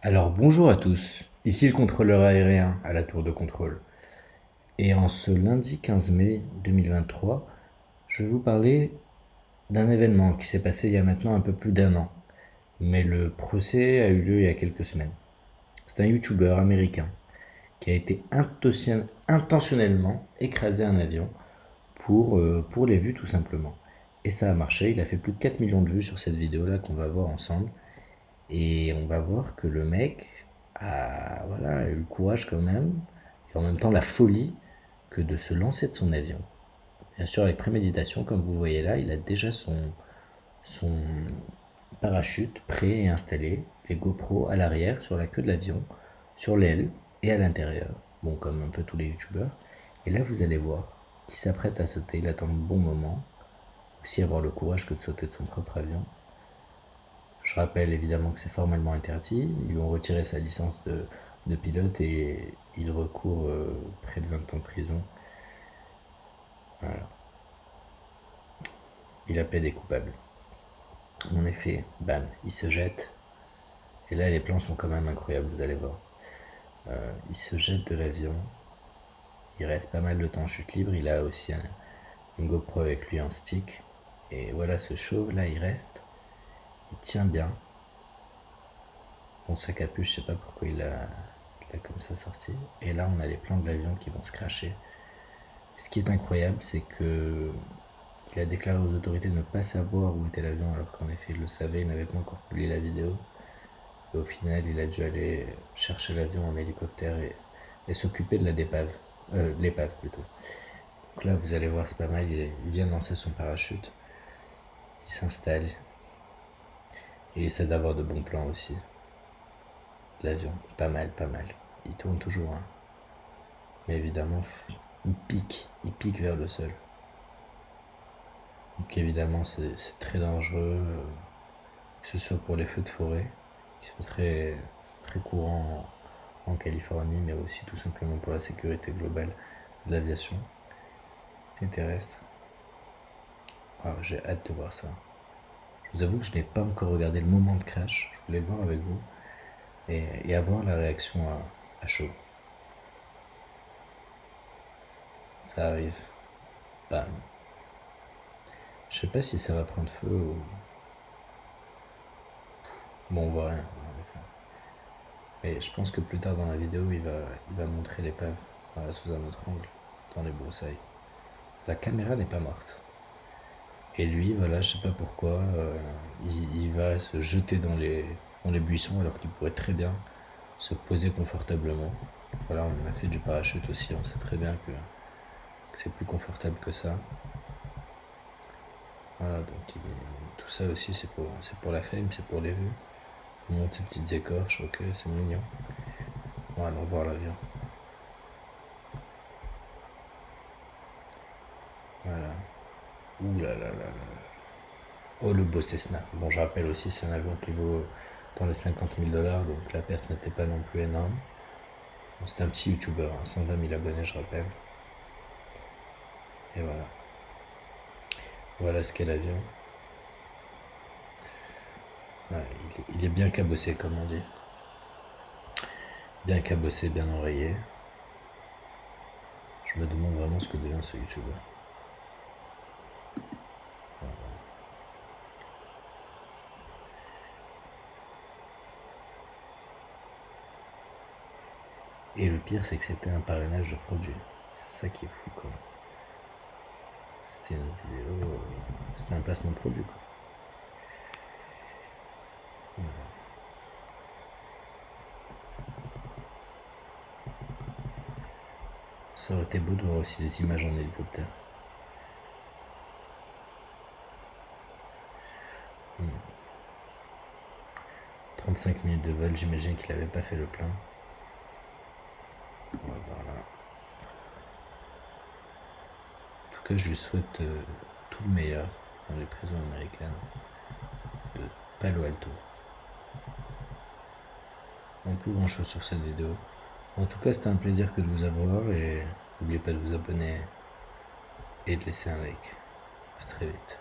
Alors bonjour à tous, ici le contrôleur aérien à la tour de contrôle. Et en ce lundi 15 mai 2023, je vais vous parler d'un événement qui s'est passé il y a maintenant un peu plus d'un an. Mais le procès a eu lieu il y a quelques semaines. C'est un YouTuber américain qui a été intentionnellement écrasé un avion pour les vues tout simplement. Et ça a marché, il a fait plus de 4 millions de vues sur cette vidéo-là qu'on va voir ensemble. Et on va voir que le mec a eu le courage quand même, et en même temps la folie que de se lancer de son avion. Bien sûr avec préméditation, comme vous voyez là, il a déjà son parachute prêt et installé, les GoPro à l'arrière, sur la queue de l'avion, sur l'aile et à l'intérieur. Bon, comme un peu tous les youtubeurs. Et là, vous allez voir qu'il s'apprête à sauter, il attend le bon moment, aussi avoir le courage que de sauter de son propre avion. Je rappelle évidemment que c'est formellement interdit. Ils lui ont retiré sa licence de pilote et il recourt près de 20 ans de prison. Voilà. Il a plaidé coupable. En effet, bam, il se jette. Et là, les plans sont quand même incroyables, vous allez voir. Il se jette de l'avion. Il reste pas mal de temps en chute libre. Il a aussi une GoPro avec lui en stick. Et voilà, ce chauve là, il reste. Il tient bien. Bon, sa capuche, je sais pas pourquoi il a comme ça sorti. Et là, on a les plans de l'avion qui vont se cracher. Ce qui est incroyable, c'est que il a déclaré aux autorités de ne pas savoir où était l'avion, alors qu'en effet, il le savait, il n'avait pas encore publié la vidéo. Et au final, il a dû aller chercher l'avion en hélicoptère et s'occuper de la dépave. De l'épave plutôt. Donc là, vous allez voir, c'est pas mal. Il vient de lancer son parachute. Il s'installe. Il essaie d'avoir de bons plans aussi. De l'avion. Pas mal, pas mal. Il tourne toujours, hein. Mais évidemment, il pique vers le sol. Donc évidemment, c'est très dangereux, que ce soit pour les feux de forêt, qui sont très, très courants en Californie, mais aussi tout simplement pour la sécurité globale de l'aviation et terrestre. Alors, j'ai hâte de voir ça. Je vous avoue que je n'ai pas encore regardé le moment de crash, je voulais le voir avec vous, et avoir la réaction à chaud. Ça arrive. Bam. Je sais pas si ça va prendre feu ou... Bon, on voit rien. Mais je pense que plus tard dans la vidéo, il va montrer l'épave, voilà, sous un autre angle, dans les broussailles. La caméra n'est pas morte. Et lui, voilà, je sais pas pourquoi, il va se jeter dans les buissons alors qu'il pourrait très bien se poser confortablement. Voilà, on a fait du parachute aussi, on sait très bien que c'est plus confortable que ça. Voilà, donc tout ça aussi, c'est pour la fame, c'est pour les vues. Il monte ses petites écorches, ok, c'est mignon. Bon, allons voir l'avion. Voilà. Ouh là là là là. Oh, le beau Cessna. Bon, je rappelle aussi, c'est un avion qui vaut dans les 50 000 $, donc la perte n'était pas non plus énorme. Bon, c'est un petit youtubeur, hein, 120 000 abonnés, je rappelle. Et voilà. Voilà ce qu'est l'avion. Ouais, il est bien cabossé, comme on dit. Bien cabossé, bien enrayé. Je me demande vraiment ce que devient ce youtubeur. Et le pire, c'est que c'était un parrainage de produit. C'est ça qui est fou, quoi. C'était une vidéo. C'était un placement de produit, quoi. Ça aurait été beau de voir aussi les images en hélicoptère. 35 minutes de vol, j'imagine qu'il n'avait pas fait le plein. Voilà. En tout cas, je lui souhaite tout le meilleur dans les prisons américaines de Palo Alto. En plus grand chose sur cette vidéo. En tout cas, c'était un plaisir que de vous avoir et n'oubliez pas de vous abonner et de laisser un like. A très vite.